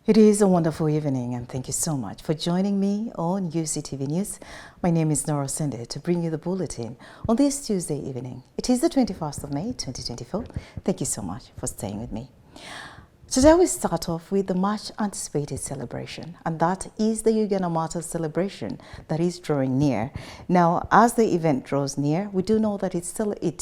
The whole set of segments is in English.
It is a wonderful evening, and thank you so much for joining me on Uctv News. My name is Nora Sende to bring you the bulletin on this Tuesday evening. It is the 21st of May, 2024. Thank you so much for staying with me. Today we start off with the much anticipated celebration, and that is the Uganda Martyrs celebration that is drawing near. Now, as the event draws near, we do know that it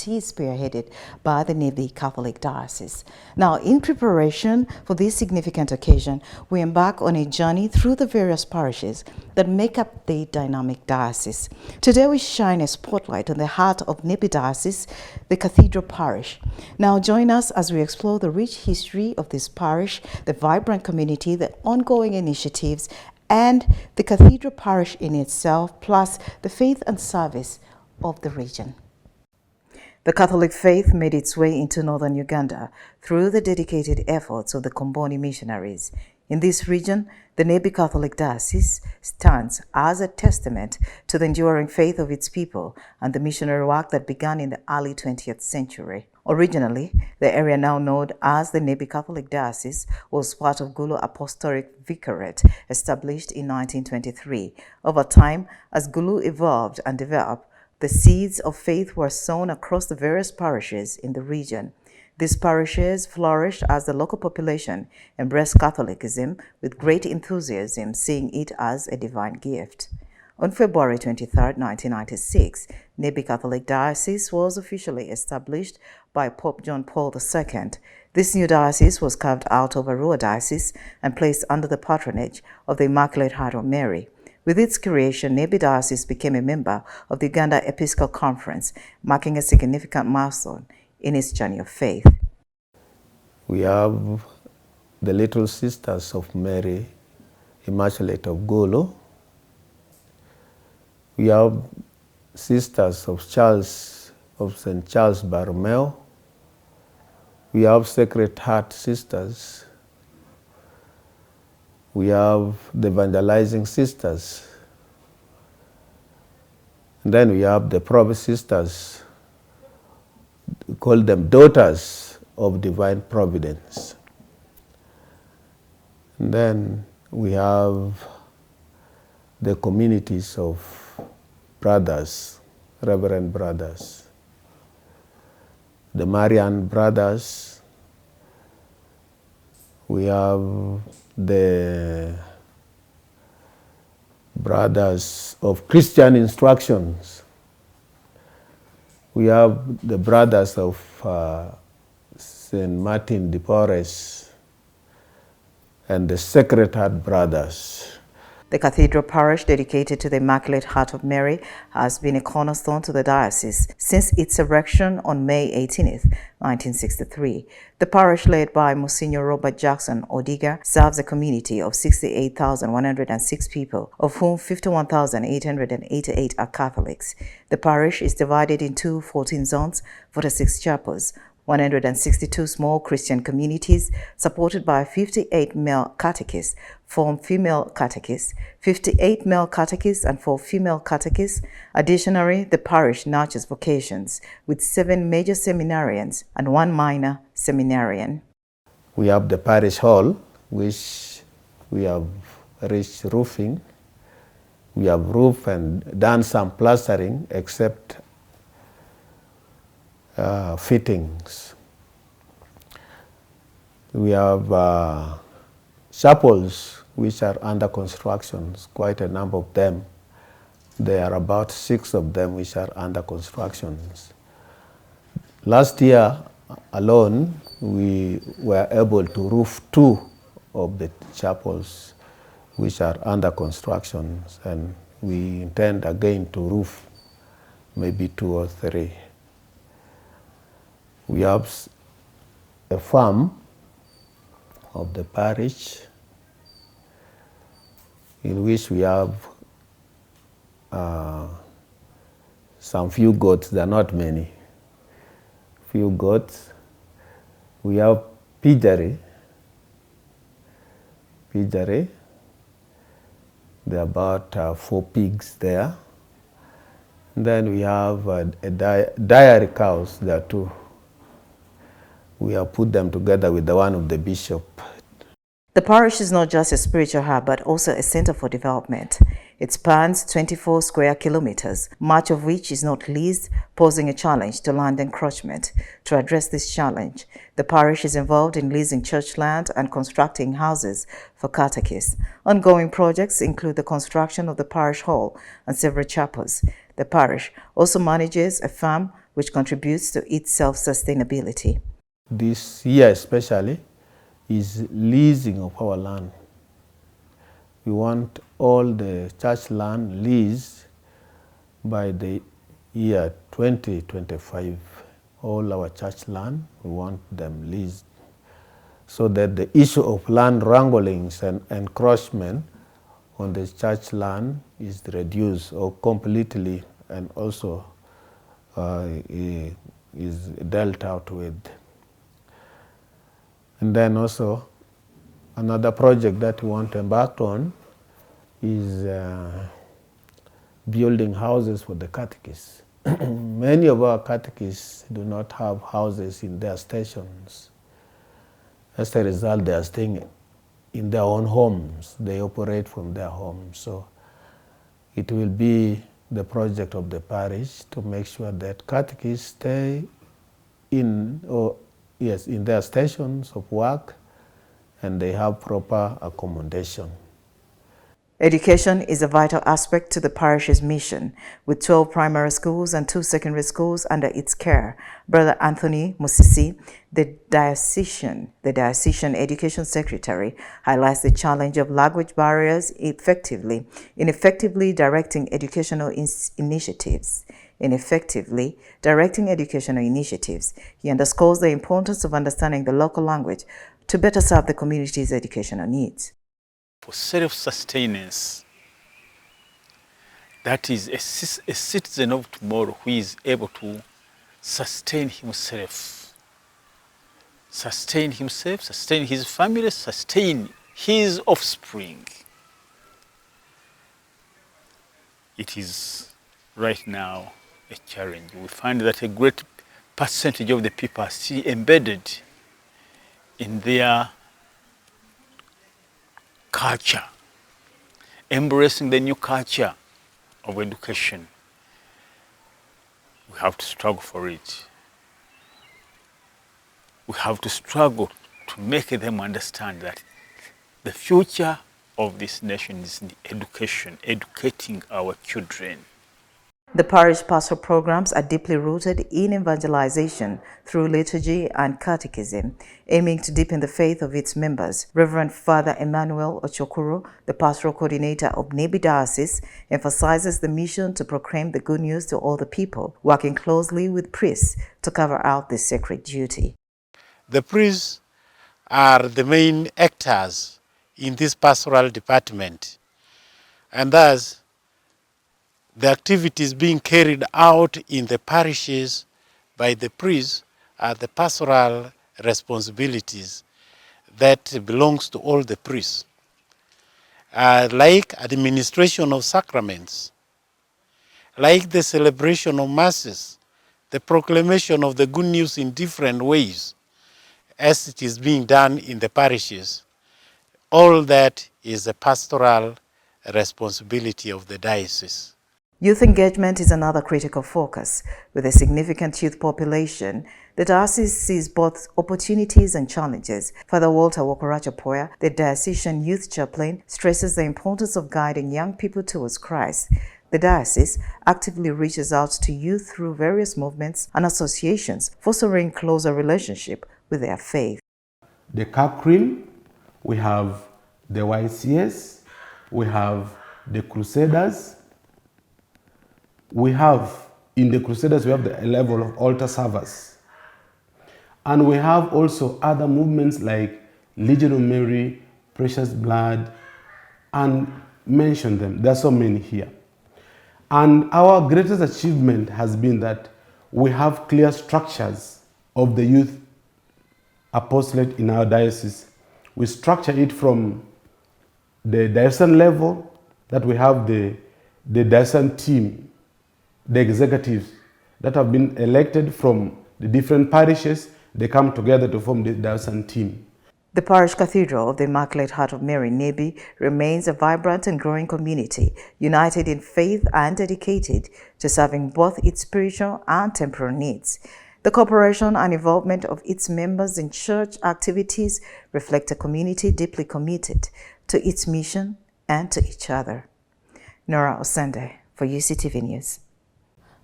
is spearheaded by the Nebi Catholic Diocese. Now, in preparation for this significant occasion, we embark on a journey through the various parishes that make up the dynamic diocese. Today we shine a spotlight on the heart of Nebi Diocese, the Cathedral Parish. Now, join us as we explore the rich history of this parish, the vibrant community, the ongoing initiatives, and the Cathedral Parish in itself, plus the faith and service of the region. The Catholic faith made its way into northern Uganda through the dedicated efforts of the Comboni missionaries. In this region, the Nebi Catholic Diocese stands as a testament to the enduring faith of its people and the missionary work that began in the early 20th century. Originally, the area now known as the Nebi Catholic Diocese was part of Gulu Apostolic Vicariate, established in 1923. Over time, as Gulu evolved and developed, the seeds of faith were sown across the various parishes in the region. These parishes flourished as the local population embraced Catholicism with great enthusiasm, seeing it as a divine gift. On February 23, 1996, Nebi Catholic Diocese was officially established by Pope John Paul II. This new diocese was carved out of Arua Diocese and placed under the patronage of the Immaculate Heart of Mary. With its creation, Nebi Diocese became a member of the Uganda Episcopal Conference, marking a significant milestone in its journey of faith. We have the Little Sisters of Mary, Immaculate of Gulu. We have Sisters of St. Charles Borromeo. We have Sacred Heart Sisters. We have the Evangelizing Sisters. And then we have the Promise Sisters. We call them Daughters of Divine Providence. And then we have the communities of brothers, Reverend Brothers, the Marian Brothers. We have the Brothers of Christian Instructions. We have the Brothers of St. Martin de Porres and the Sacred Heart Brothers. The Cathedral Parish, dedicated to the Immaculate Heart of Mary, has been a cornerstone to the diocese since its erection on May 18, 1963. The parish, led by Monsignor Robert Jackson Odiga, serves a community of 68,106 people, of whom 51,888 are Catholics. The parish is divided into 14 zones, 46 chapels, 162 small Christian communities, supported by 58 male catechists, 4 female catechists, 58 male catechists, and 4 female catechists. Additionally, the parish nurtures vocations with 7 major seminarians and 1 minor seminarian. We have the parish hall, which we have reached roofing. We have roofed and done some plastering, except fittings. We have chapels which are under construction, quite a number of them. There are about 6 of them which are under construction. Last year alone, we were able to roof 2 of the chapels which are under construction, and we intend again to roof maybe 2 or 3. We have a farm of the parish in which we have some few goats. There are not many. Few goats. We have piggery. There are about 4 pigs there. And then we have dairy cows there too. We have put them together with the one of the bishop. The parish is not just a spiritual hub, but also a center for development. It spans 24 square kilometers, much of which is not leased, posing a challenge to land encroachment. To address this challenge, the parish is involved in leasing church land and constructing houses for catechists. Ongoing projects include the construction of the parish hall and several chapels. The parish also manages a farm which contributes to its self-sustainability. This year especially is leasing of our land. We want all the church land leased by the year 2025. All our church land, we want them leased so that the issue of land wranglings and encroachment on the church land is reduced or completely, and also is dealt out with. And then also another project that we want to embark on is building houses for the catechists. Many of our catechists do not have houses in their stations. As a result, they are staying in their own homes. They operate from their homes. So it will be the project of the parish to make sure that catechists stay in their stations of work and they have proper accommodation. Education is a vital aspect to the parish's mission, with 12 primary schools and 2 secondary schools under its care. Brother Anthony Musisi, the diocesan education secretary, highlights the challenge of language barriers in effectively directing educational initiatives. He underscores the importance of understanding the local language to better serve the community's educational needs. For self-sustenance, that is a citizen of tomorrow who is able to sustain himself, sustain his family, sustain his offspring. It is right now a challenge. We find that a great percentage of the people are still embedded in their culture, embracing the new culture of education. We have to struggle for it. We have to struggle to make them understand that the future of this nation is in education, educating our children. The parish pastoral programs are deeply rooted in evangelization through liturgy and catechism, aiming to deepen the faith of its members. Reverend Father Emmanuel Ochokuro, the pastoral coordinator of Nebi Diocese, emphasizes the mission to proclaim the good news to all the people, working closely with priests to carry out this sacred duty. The priests are the main actors in this pastoral department, and thus the activities being carried out in the parishes by the priests are the pastoral responsibilities that belongs to all the priests, like administration of sacraments, like the celebration of masses, the proclamation of the good news in different ways as it is being done in the parishes. All that is a pastoral responsibility of the diocese. Youth engagement is another critical focus. With a significant youth population, the diocese sees both opportunities and challenges. Father Walter Wokoracha-Poya, the diocesan youth chaplain, stresses the importance of guiding young people towards Christ. The diocese actively reaches out to youth through various movements and associations, fostering closer relationship with their faith. The CACRIL, we have the YCS, we have the Crusaders. We have, in the Crusaders, we have the level of altar servers. And we have also other movements like Legion of Mary, Precious Blood, and mention them. There are so many here. And our greatest achievement has been that we have clear structures of the youth apostolate in our diocese. We structure it from the diocesan level, that we have the diocesan team, the executives that have been elected from the different parishes. They come together to form the diocesan team. The parish cathedral of the Immaculate Heart of Mary, Nebi, remains a vibrant and growing community, united in faith and dedicated to serving both its spiritual and temporal needs. The cooperation and involvement of its members in church activities reflect a community deeply committed to its mission and to each other. Nora Osende for UCTV News.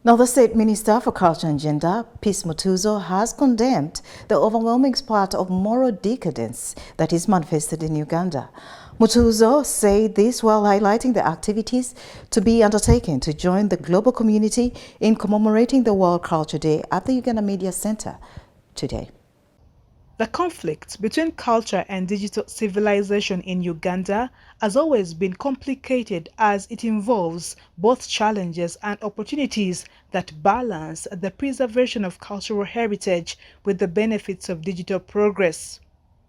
Now, the State Minister for Culture and Gender, Peace Mutuzo, has condemned the overwhelming spate of moral decadence that is manifested in Uganda. Mutuzo said this while highlighting the activities to be undertaken to join the global community in commemorating the World Culture Day at the Uganda Media Center today. The conflict between culture and digital civilization in Uganda has always been complicated as it involves both challenges and opportunities that balance the preservation of cultural heritage with the benefits of digital progress.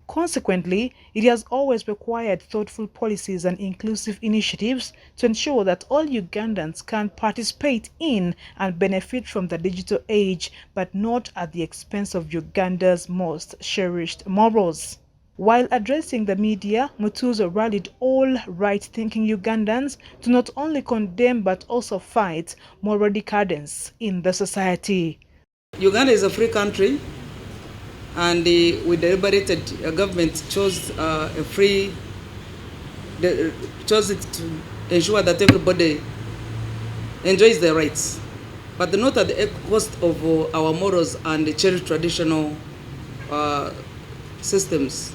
Consequently, it has always required thoughtful policies and inclusive initiatives to ensure that all Ugandans can participate in and benefit from the digital age, but not at the expense of Uganda's most cherished morals. While addressing the media, Mutuzo rallied all right-thinking Ugandans to not only condemn but also fight moral decadence in the society. Uganda is a free country, and we deliberated, government chose chose it to ensure that everybody enjoys their rights, but not at the cost of our morals and the cherished traditional systems.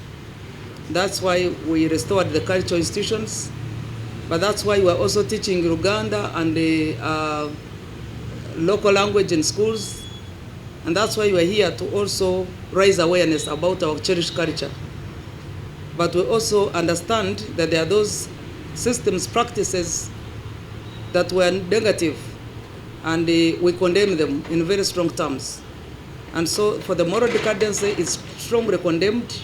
That's why we restored the cultural institutions, but that's why we're also teaching Luganda and the local language in schools. And that's why we're here to also raise awareness about our cherished culture. But we also understand that there are those systems, practices that were negative, and we condemn them in very strong terms. And so for the moral decadence, it's strongly condemned,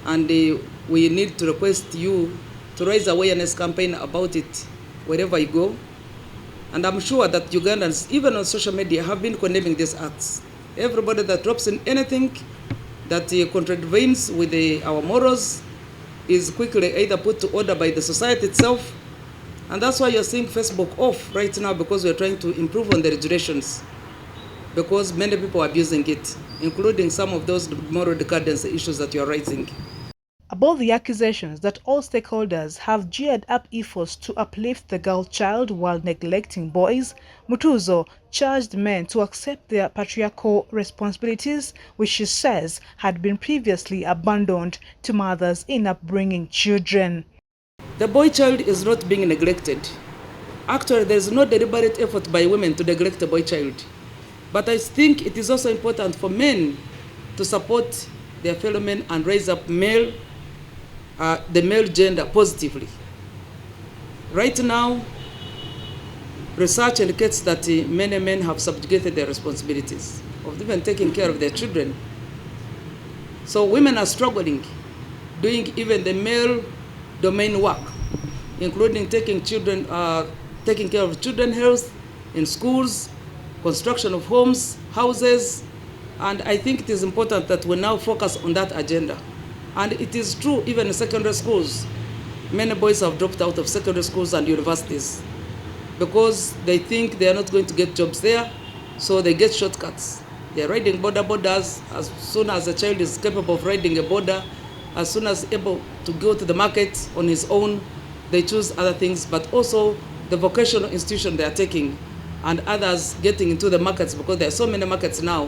and we need to request you to raise awareness campaign about it wherever you go. And I'm sure that Ugandans, even on social media, have been condemning these acts. Everybody that drops in anything that contravenes with our morals is quickly either put to order by the society itself. And that's why you're seeing Facebook off right now, because we're trying to improve on the regulations, because many people are abusing it, including some of those moral decadence issues that you're raising. About the accusations that all stakeholders have geared up efforts to uplift the girl child while neglecting boys, Mutuzo charged men to accept their patriarchal responsibilities, which she says had been previously abandoned to mothers in upbringing children. The boy child is not being neglected. Actually, there's no deliberate effort by women to neglect the boy child. But I think it is also important for men to support their fellow men and raise up the male gender positively. Right now, research indicates that many men have subjugated their responsibilities of even taking care of their children. So women are struggling, doing even the male domain work, including taking care of children's health in schools, construction of homes, houses, and I think it is important that we now focus on that agenda. And it is true, even in secondary schools, many boys have dropped out of secondary schools and universities because they think they are not going to get jobs there, so they get shortcuts. They are riding borders. As soon as a child is capable of riding a border, as soon as able to go to the market on his own, they choose other things, but also the vocational institution they are taking, and others getting into the markets, because there are so many markets now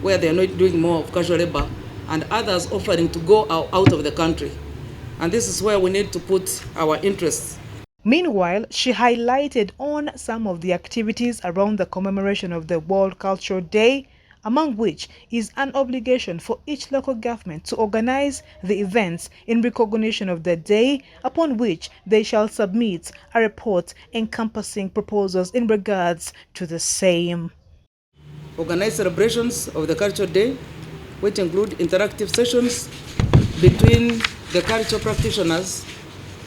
where they are not doing more of casual labor, and others offering to go out of the country. And this is where we need to put our interests. Meanwhile, she highlighted on some of the activities around the commemoration of the World Cultural Day, among which is an obligation for each local government to organize the events in recognition of the day, upon which they shall submit a report encompassing proposals in regards to the same. Organize celebrations of the Cultural Day, which include interactive sessions between the cultural practitioners,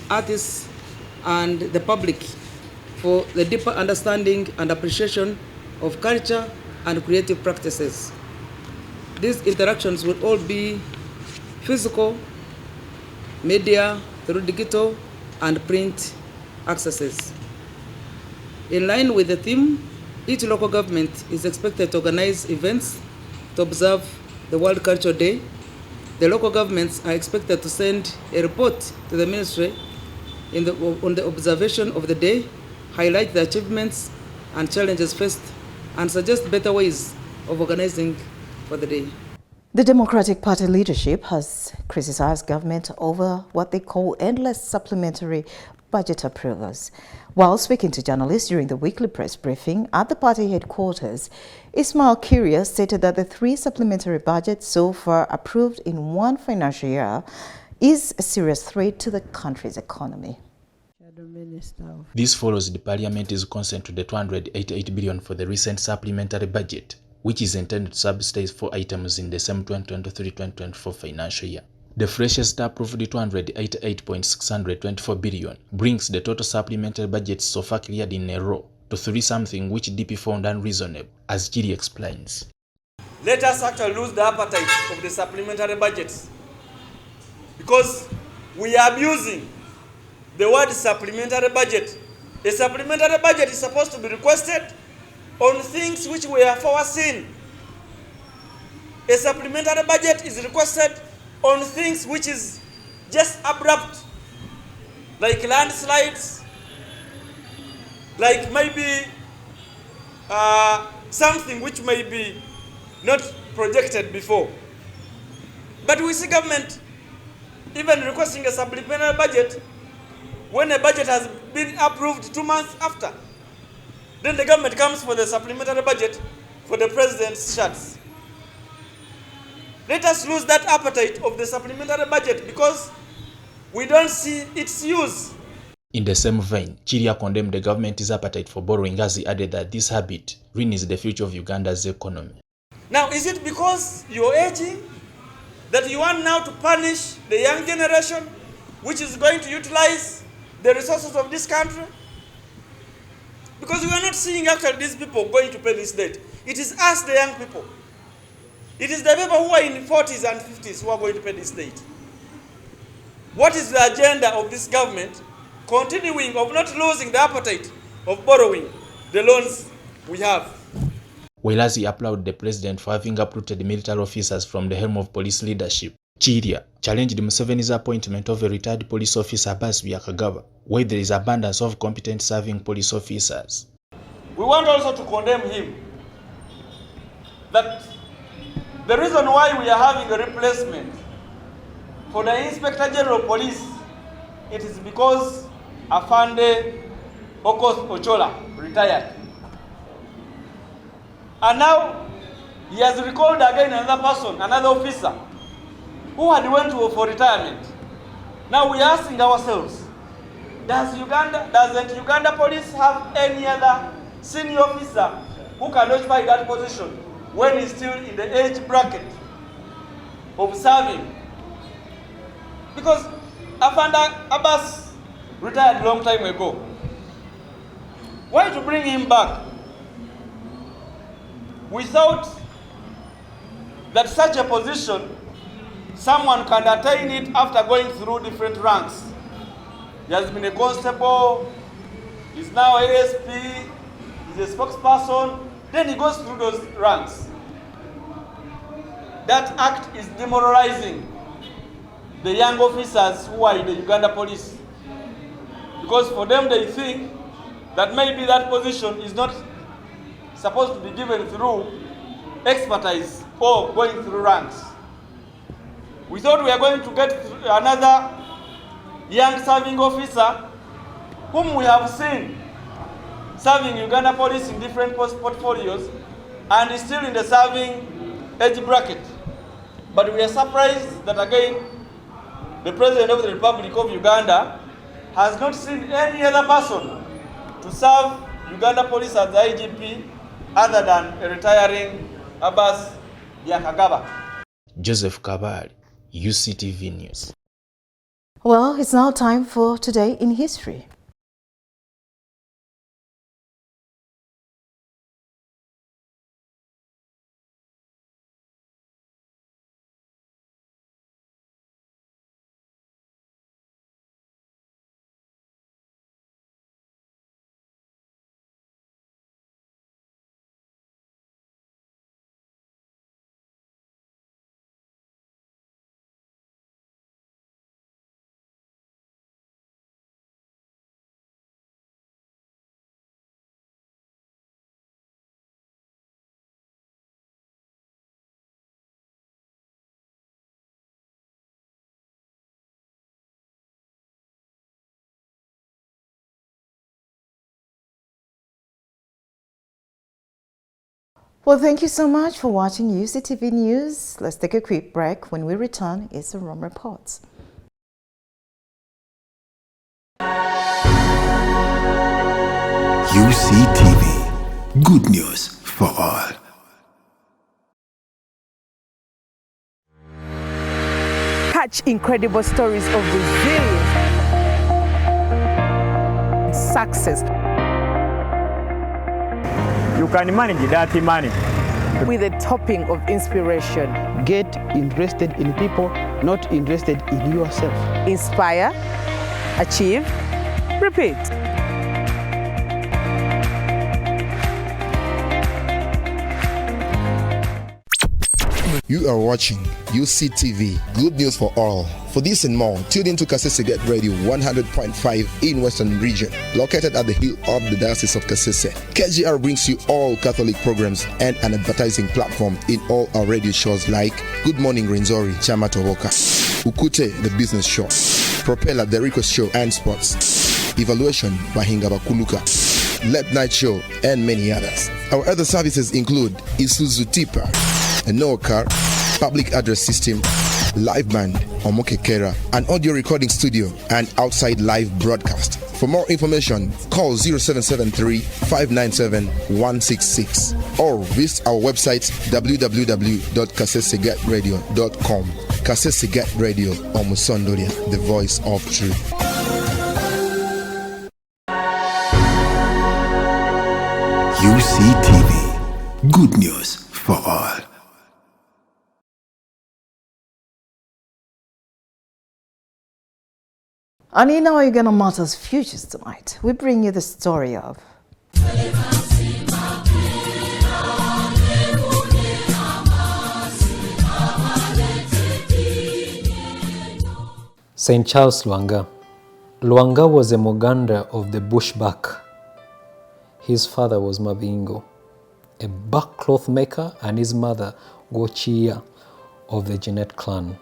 artists, and the public for the deeper understanding and appreciation of culture and creative practices. These interactions will all be physical media through digital and print accesses. In line with the theme, each local government is expected to organize events to observe the World Cultural Day. The local governments are expected to send a report to the ministry on the observation of the day, highlight the achievements and challenges faced, and suggest better ways of organizing for the day. The Democratic Party leadership has criticized government over what they call endless supplementary budget approvals. While speaking to journalists during the weekly press briefing at the party headquarters, Ismail Kiria stated that the 3 supplementary budgets so far approved in one financial year is a serious threat to the country's economy. This follows the Parliament's consent to the 288 billion for the recent supplementary budget, which is intended to subsidize 4 items in the same 2023-2024 financial year. The freshest approved 288.624 billion brings the total supplementary budget so far cleared in a row to 3 something, which DP found unreasonable, as Giri explains. Let us actually lose the appetite of the supplementary budgets, because we are abusing the word supplementary budget. A supplementary budget is supposed to be requested on things which were foreseen. A supplementary budget is requested on things which is just abrupt, like landslides, like maybe something which may be not projected before. But we see government even requesting a supplementary budget when a budget has been approved 2 months after. Then the government comes for the supplementary budget for the president's shuts. Let us lose that appetite of the supplementary budget because we don't see its use. In the same vein, Chiria condemned the government's appetite for borrowing, as he added that this habit ruins the future of Uganda's economy. Now, is it because you're aging that you want now to punish the young generation which is going to utilize the resources of this country? Because we are not seeing actually these people going to pay this debt. It is us, the young people. It is the people who are in 40s and 50s who are going to pay this debt. What is the agenda of this government? Continuing of not losing the appetite of borrowing the loans we have. Whereas he applauded the president for having uprooted military officers from the helm of police leadership, Chiria challenged Museveni's appointment of a retired police officer Abbas Byakagaba, where there is abundance of competent serving police officers. We want also to condemn him that the reason why we are having a replacement for the Inspector General of Police, it is because Afande Okos Ochola retired. And now he has recalled again another person, another officer, who had went for retirement. Now we are asking ourselves, doesn't Uganda Police have any other senior officer who can occupy that position when he's still in the age bracket of serving? Because Afanda Abbas retired a long time ago. Why to bring him back? We thought that such a position, someone can attain it after going through different ranks. He has been a constable, he's now ASP, he's a spokesperson, then he goes through those ranks. That act is demoralizing the young officers who are in the Uganda Police. Because for them they think that maybe that position is not supposed to be given through expertise or going through ranks. We thought we are going to get another young serving officer whom we have seen serving Uganda Police in different portfolios and is still in the serving age bracket. But we are surprised that again, the President of the Republic of Uganda has not seen any other person to serve Uganda Police as the IGP other than a retiring Abbas Byakagaba. Joseph Kabari, UCTV News. Well, it's now time for Today in History. Well, thank you so much for watching UCTV News. Let's take a quick break. When we return, it's the Rome Reports. UCTV, good news for all. Catch incredible stories of resilience, success. You can manage that money. With a topping of inspiration. Get interested in people, not interested in yourself. Inspire, achieve, repeat. You are watching UCTV, good news for all. For this and more, tune in to Kasese Get Radio 100.5 in Western Region, located at the hill of the Diocese of Kasese. KGR brings you all Catholic programs and an advertising platform in all our radio shows like Good Morning Renzori, Chama Toboka, Ukute, the business show, Propeller, the request show and sports, Evaluation, Bahinga Bakuluka, Late Night Show, and many others. Our other services include Isuzu Tipa, a no car, public address system, live band, Omokekera, an audio recording studio, and outside live broadcast. For more information, call 0773 597 166 or visit our website www.kasesegatradio.com. Kasese Radio, Omusondoria, the voice of truth. UCTV, good news for all. And in our Uganda Matters Futures tonight, we bring you the story of St. Charles Lwanga. Lwanga was a Muganda of the bushback. His father was Mabingo, a backcloth maker, and his mother Gochia of the Genet clan.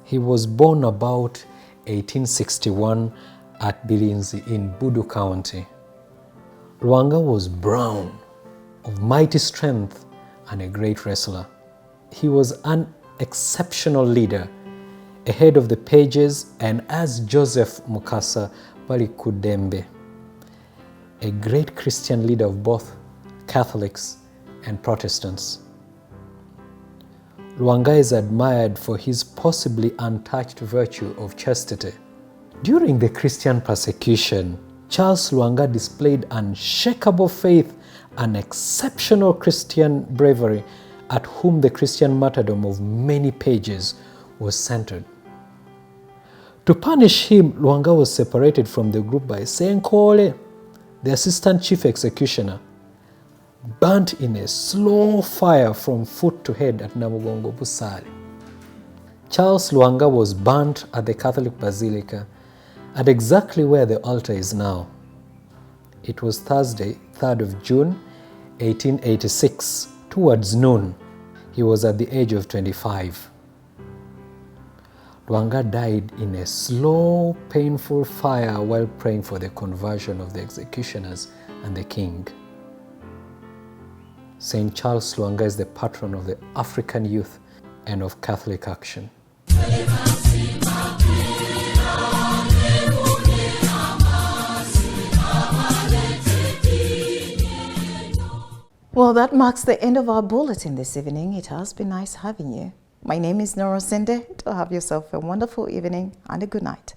He was born about 1861 at Bilinzi in Budu County. Lwanga was brown, of mighty strength, and a great wrestler. He was an exceptional leader, ahead of the pages, and as Joseph Mukasa Balikudembe, a great Christian leader of both Catholics and Protestants. Lwanga is admired for his possibly untouched virtue of chastity. During the Christian persecution, Charles Lwanga displayed unshakable faith and exceptional Christian bravery, at whom the Christian martyrdom of many pages was centered. To punish him, Lwanga was separated from the group by Senkole, the assistant chief executioner, burnt in a slow fire from foot to head at Namugongo Busali. Charles Lwanga was burnt at the Catholic Basilica, at exactly where the altar is now. It was Thursday, 3rd of June, 1886, towards noon. He was at the age of 25. Lwanga died in a slow, painful fire while praying for the conversion of the executioners and the king. St. Charles Lwanga is the patron of the African youth and of Catholic action. Well, that marks the end of our bulletin this evening. It has been nice having you. My name is Nora Sende. To have yourself a wonderful evening and a good night.